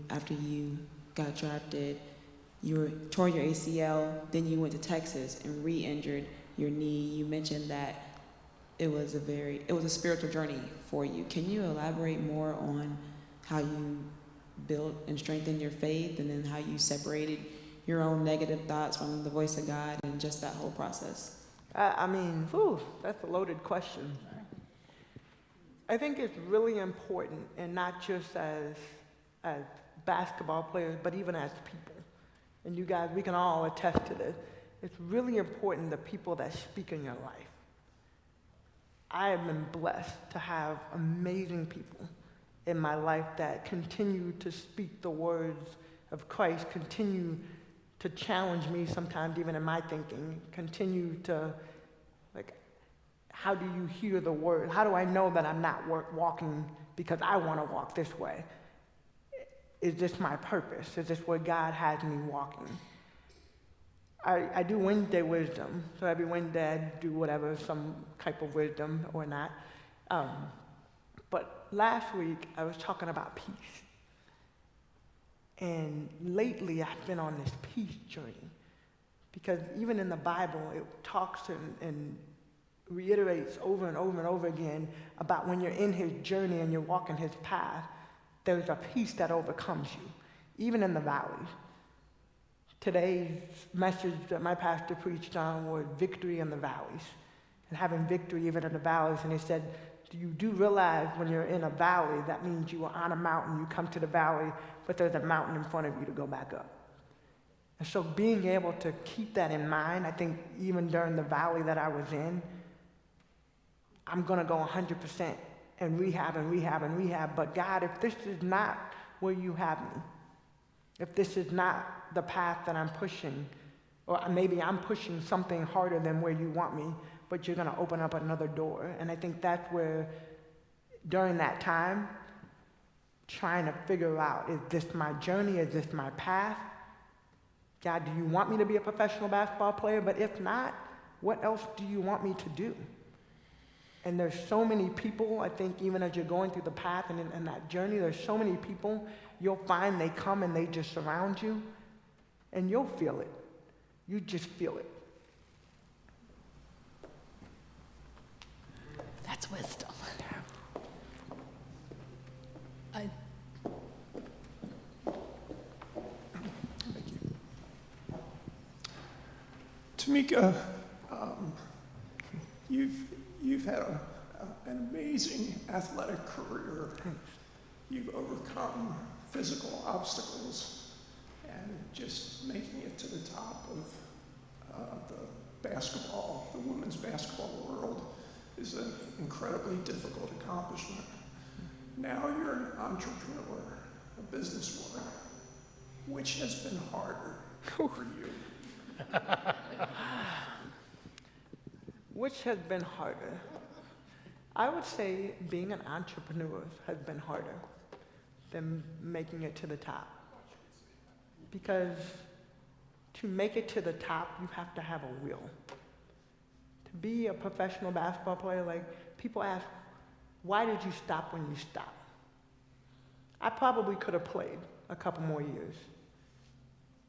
after you got drafted, you tore your ACL, then you went to Texas and re-injured your knee. You mentioned that it was a spiritual journey for you. Can you elaborate more on how you built and strengthened your faith, and then how you separated your own negative thoughts from the voice of God, and just that whole process? I mean, that's a loaded question. I think it's really important, and not just as basketball players, but even as people. And you guys, we can all attest to this. It's really important the people that speak in your life. I have been blessed to have amazing people in my life that continue to speak the words of Christ, continue to challenge me sometimes even in my thinking, continue to, like, how do you hear the word? How do I know that I'm not walking because I want to walk this way? Is this my purpose? Is this where God has me walking? I do Wednesday wisdom. So every Wednesday I do whatever, some type of wisdom or not. But last week I was talking about peace. And lately I've been on this peace journey. Because even in the Bible, it talks and reiterates over and over and over again about when you're in his journey and you're walking his path, there's a peace that overcomes you, even in the valleys. Today's message that my pastor preached on was victory in the valleys, and having victory even in the valleys. And he said, you do realize when you're in a valley, that means you are on a mountain, you come to the valley, but there's a mountain in front of you to go back up. And so being able to keep that in mind, I think even during the valley that I was in, I'm going to go 100% and rehab. But God, if this is not where you have me, if this is not the path that I'm pushing, or maybe I'm pushing something harder than where you want me, but you're going to open up another door. And I think that's where, during that time, trying to figure out, is this my journey? Is this my path? God, do you want me to be a professional basketball player? But if not, what else do you want me to do? And there's so many people, I think, even as you're going through the path and that journey, there's so many people you'll find they come and they just surround you, and you'll feel it. You just feel it. That's wisdom. Tamika, you've had an amazing athletic career. You've overcome physical obstacles, and just making it to the top of the women's basketball world is an incredibly difficult accomplishment. Now you're an entrepreneur, a businesswoman. Which has been harder for you? Which has been harder? I would say being an entrepreneur has been harder than making it to the top. Because to make it to the top, you have to have a will. To be a professional basketball player, like, people ask, why did you stop when you stopped? I probably could have played a couple more years.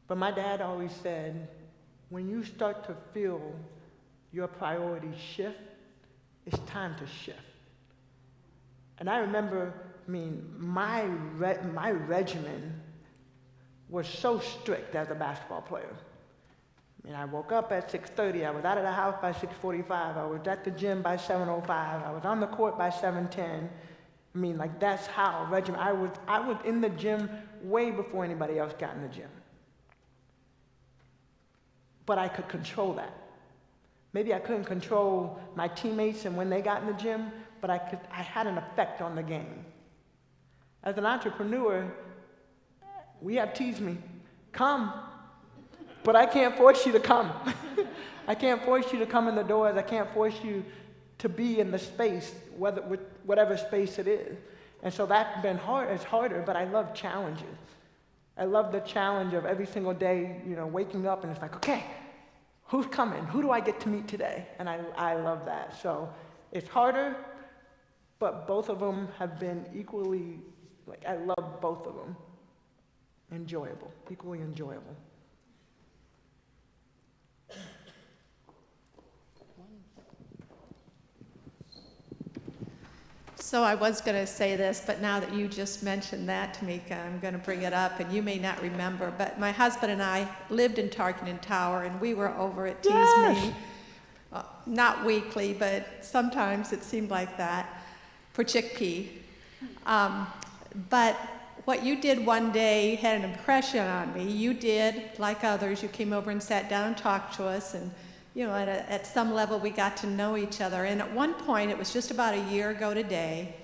But my dad always said, when you start to feel your priorities shift, it's time to shift. And I remember, my regimen was so strict as a basketball player. I woke up at 6:30, I was out of the house by 6:45, I was at the gym by 7:05, I was on the court by 7:10. That's how regimen. I was in the gym way before anybody else got in the gym. But I could control that. Maybe I couldn't control my teammates and when they got in the gym, but I had an effect on the game. As an entrepreneur, we have teased me, come, but I can't force you to come. I can't force you to come in the doors. I can't force you to be in the space, whatever space it is. And so that's been hard. It's harder, but I love challenges. I love the challenge of every single day, waking up and it's like, okay, who's coming? Who do I get to meet today? And I love that. So it's harder, but both of them have been equally, I love both of them. Enjoyable, equally enjoyable. So I was going to say this, but now that you just mentioned that, Tamika, I'm going to bring it up, and you may not remember, but my husband and I lived in Tarkington Tower, and we were over at Tease Me, not weekly, but sometimes it seemed like that, for chickpea. But what you did one day had an impression on me. You did, like others, you came over and sat down and talked to us, and at some level we got to know each other. And at one point, it was just about a year ago today,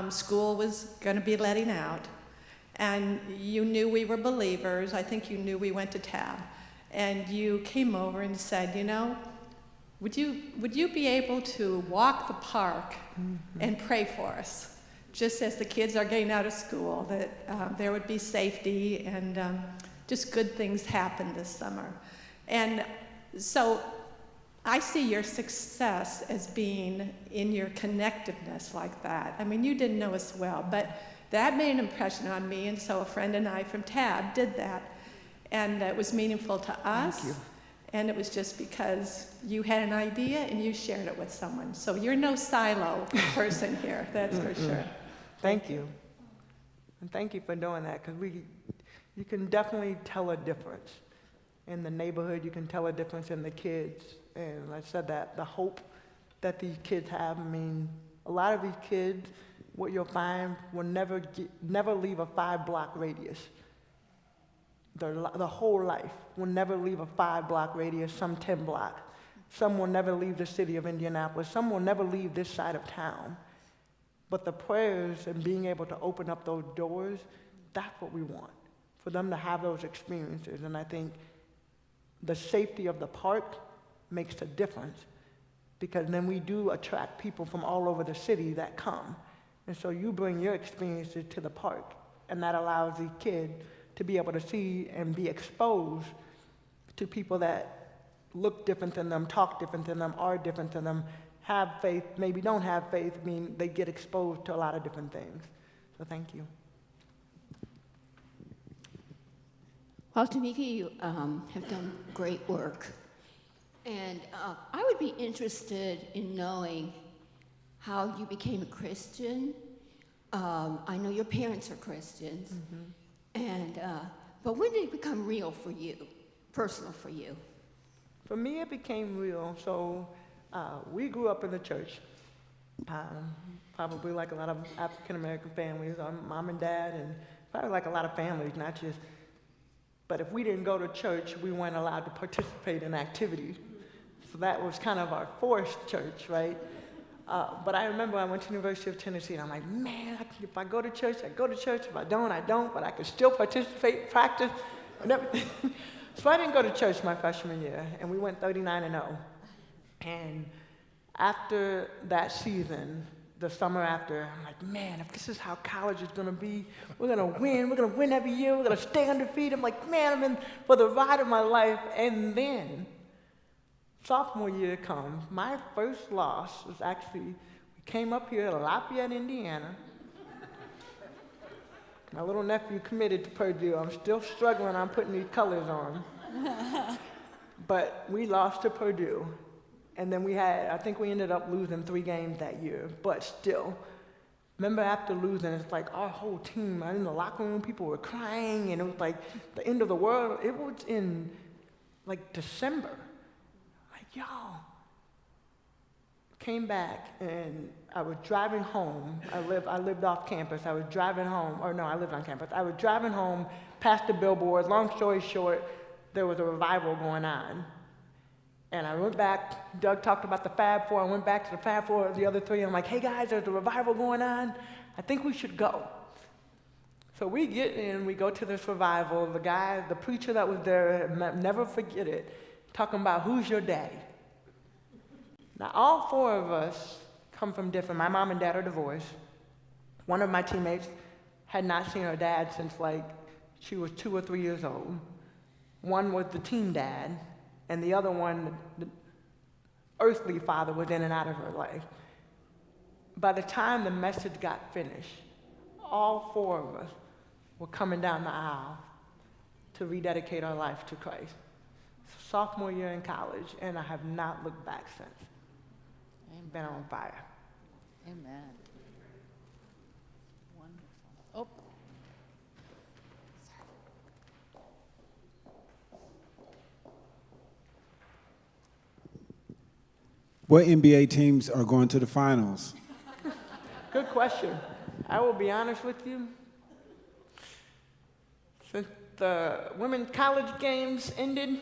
school was going to be letting out. And you knew we were believers. I think you knew we went to Tab. And you came over and said, would you be able to walk the park and pray for us? Just as the kids are getting out of school, that there would be safety and just good things happen this summer. And so I see your success as being in your connectiveness like that. You didn't know us well, but that made an impression on me, and so a friend and I from Tab did that. And it was meaningful to us. Thank you. And it was just because you had an idea and you shared it with someone. So you're no silo person here, that's for sure. Thank you. And thank you for doing that, because you can definitely tell a difference. In the neighborhood, you can tell a difference in the kids. And I said that, the hope that these kids have. A lot of these kids, what you'll find, will never leave a 5-block radius. The whole life will never leave a 5-block radius, some 10 blocks. Some will never leave the city of Indianapolis. Some will never leave this side of town. But the prayers and being able to open up those doors, that's what we want, for them to have those experiences. And I think the safety of the park makes a difference, because then we do attract people from all over the city that come. And so you bring your experiences to the park, and that allows the kid to be able to see and be exposed to people that look different than them, talk different than them, are different than them, have faith, maybe don't have faith. I mean, they get exposed to a lot of different things. So thank you. Well, Tamika, you have done great work. And I would be interested in knowing how you became a Christian. I know your parents are Christians. And, but when did it become real for you, personal for you? For me, it became real. So we grew up in the church, probably like a lot of African-American families, our mom and dad, and probably like a lot of families, not just, but if we didn't go to church, we weren't allowed to participate in activities. So that was kind of our forced church, right? But I remember I went to the University of Tennessee, and I'm like, man, if I go to church, I go to church. If I don't, I don't, but I could still participate, practice, and everything. So I didn't go to church my freshman year, and we went 39-0. And after that season, the summer after, I'm like, man, if this is how college is going to be, we're going to win every year, we're going to stay undefeated. I'm like, man, I'm in for the ride of my life. And then sophomore year comes, my first loss was actually, we came up here to Lafayette, Indiana. My little nephew committed to Purdue. I'm still struggling on putting these colors on. But we lost to Purdue. And then I think we ended up losing 3 games that year. But still, remember after losing, it's like our whole team, in the locker room, people were crying, and it was like the end of the world. It was in like December. Like, y'all. Came back, and I was driving home. I lived off campus. I was driving home, or no, I lived on campus. I was driving home past the billboard. Long story short, there was a revival going on. And I went back, Doug talked about the Fab Four. I went back to the Fab Four, the other 3, and I'm like, hey guys, there's a revival going on. I think we should go. So we get in, we go to this revival. The preacher that was there, never forget it, talking about who's your daddy. Now, all 4 of us come from different, my mom and dad are divorced. One of my teammates had not seen her dad since like she was 2 or 3 years old. One was the team dad, and the other one, the earthly father, was in and out of her life. By the time the message got finished, all 4 of us were coming down the aisle to rededicate our life to Christ. Sophomore year in college, and I have not looked back since. I've been on fire. Amen. Wonderful. Oh. What NBA teams are going to the finals? Good question. I will be honest with you. Since the women's college games ended,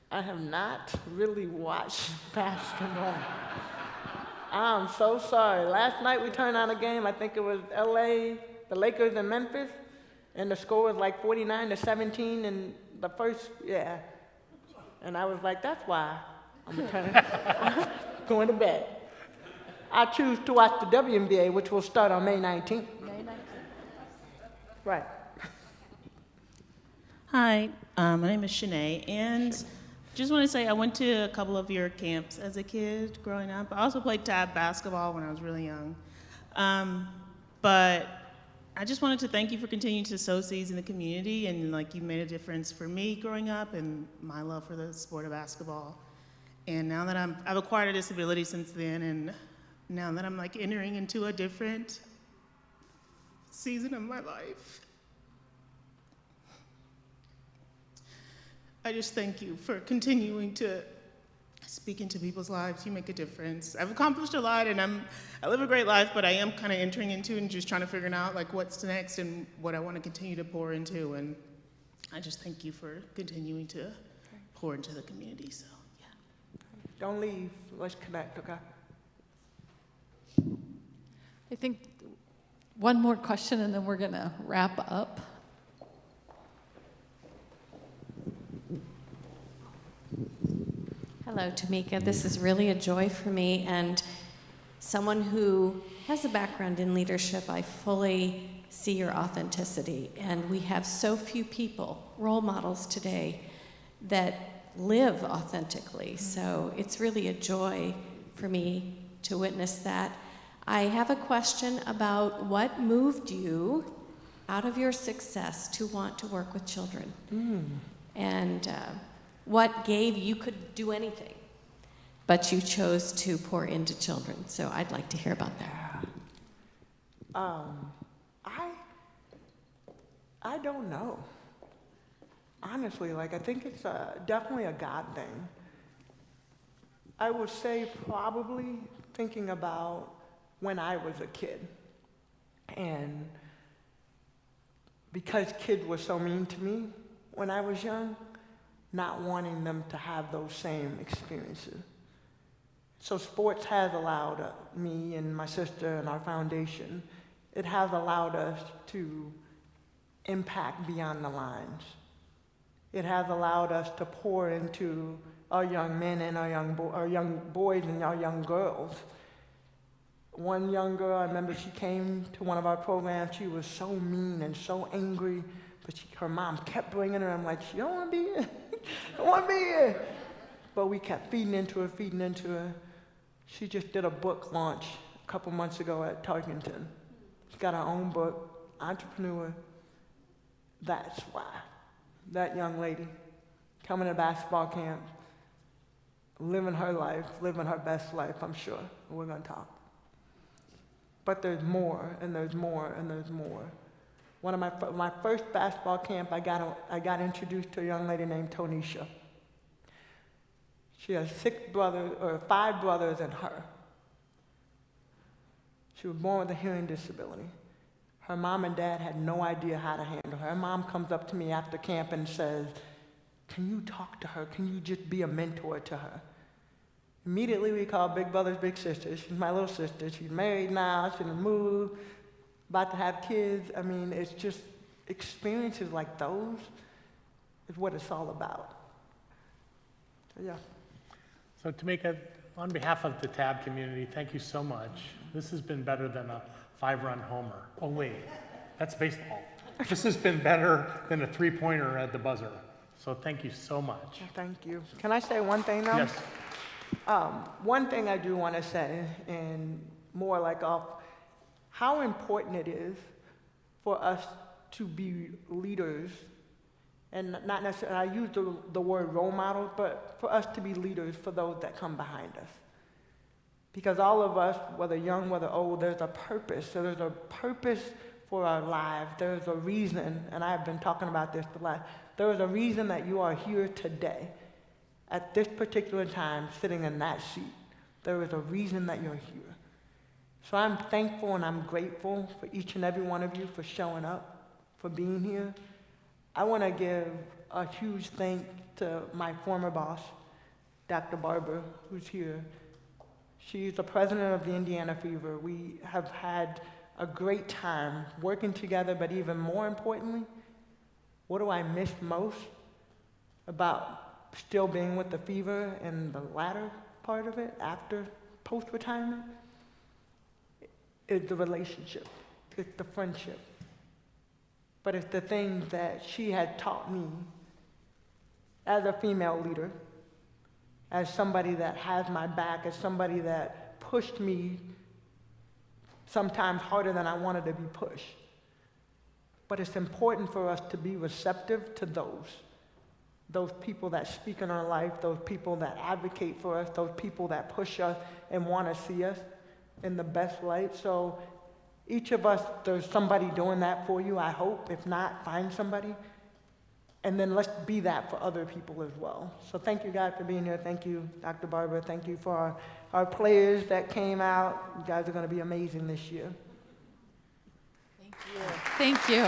I have not really watched basketball. I'm so sorry. Last night we turned on a game, I think it was LA, the Lakers and Memphis, and the score was like 49-17 in the first, yeah. And I was like, that's why I'm going to bed. I choose to watch the WNBA, which will start on May 19th. May 19th. Right. Hi, my name is Shanae, and just want to say I went to a couple of your camps as a kid growing up. I also played tag basketball when I was really young. But I just wanted to thank you for continuing to sow seeds in the community, and like you made a difference for me growing up and my love for the sport of basketball. And now that I've acquired a disability since then, and now that I'm like entering into a different season of my life, I just thank you for continuing to speak into people's lives. You make a difference. I've accomplished a lot, and I live a great life, but I am kind of entering into and just trying to figure out like what's next and what I want to continue to pour into. And I just thank you for continuing to pour into the community. So, yeah. Don't leave. Let's connect, okay? I think one more question, and then we're going to wrap up. Hello, Tamika. This is really a joy for me, and someone who has a background in leadership, I fully see your authenticity. And we have so few people, role models today, that live authentically. So it's really a joy for me to witness that. I have a question about what moved you out of your success to want to work with children. And what gave you could do anything, but you chose to pour into children. So I'd like to hear about that. I don't know. Honestly, like, I think it's definitely a God thing. I would say probably thinking about when I was a kid. And because kids were so mean to me when I was young, not wanting them to have those same experiences. So sports has allowed me and my sister and our foundation, it has allowed us to impact beyond the lines. It has allowed us to pour into our young men and our young boys and our young girls. One young girl, I remember she came to one of our programs, she was so mean and so angry, but her mom kept bringing her. I'm like, she don't want to be here. Don't want to be here. But we kept feeding into her. She just did a book launch a couple months ago at Tarkington. She's got her own book, entrepreneur. That's why. That young lady coming to basketball camp, living her life, living her best life, I'm sure. We're going to talk. But there's more, and there's more, and there's more. One of my first basketball camp, I got introduced to a young lady named Tonisha. She has 5 brothers and her. She was born with a hearing disability. Her mom and dad had no idea how to handle her. Her mom comes up to me after camp and says, can you talk to her? Can you just be a mentor to her? Immediately we called Big Brothers, Big Sisters. She's my little sister. She's married now. She's moved, about to have kids. I mean, it's just experiences like those is what it's all about. So, yeah. So Tamika, on behalf of the TAB community, thank you so much. This has been better than a 5-run homer. Oh wait, that's baseball. This has been better than a 3-pointer at the buzzer. So thank you so much. Thank you. Can I say one thing though? Yes. One thing I do want to say, and more like how important it is for us to be leaders, and not necessarily, I use the word role model, but for us to be leaders for those that come behind us. Because all of us, whether young, whether old, there's a purpose. So there's a purpose for our lives. There's a reason, and I've been talking about this the last, there is a reason that you are here today. At this particular time, sitting in that seat, there is a reason that you're here. So I'm thankful and I'm grateful for each and every one of you for showing up, for being here. I want to give a huge thank to my former boss, Dr. Barber, who's here. She's the president of the Indiana Fever. We have had a great time working together, but even more importantly, what do I miss most about still being with the Fever and the latter part of it, after post-retirement, is the relationship, it's the friendship. But it's the things that she had taught me as a female leader, as somebody that has my back, as somebody that pushed me sometimes harder than I wanted to be pushed. But it's important for us to be receptive to those people that speak in our life, those people that advocate for us, those people that push us and want to see us in the best light. So each of us, there's somebody doing that for you, I hope. If not, find somebody. And then let's be that for other people as well. So thank you guys for being here. Thank you, Dr. Barber. Thank you for our players that came out. You guys are going to be amazing this year. Thank you.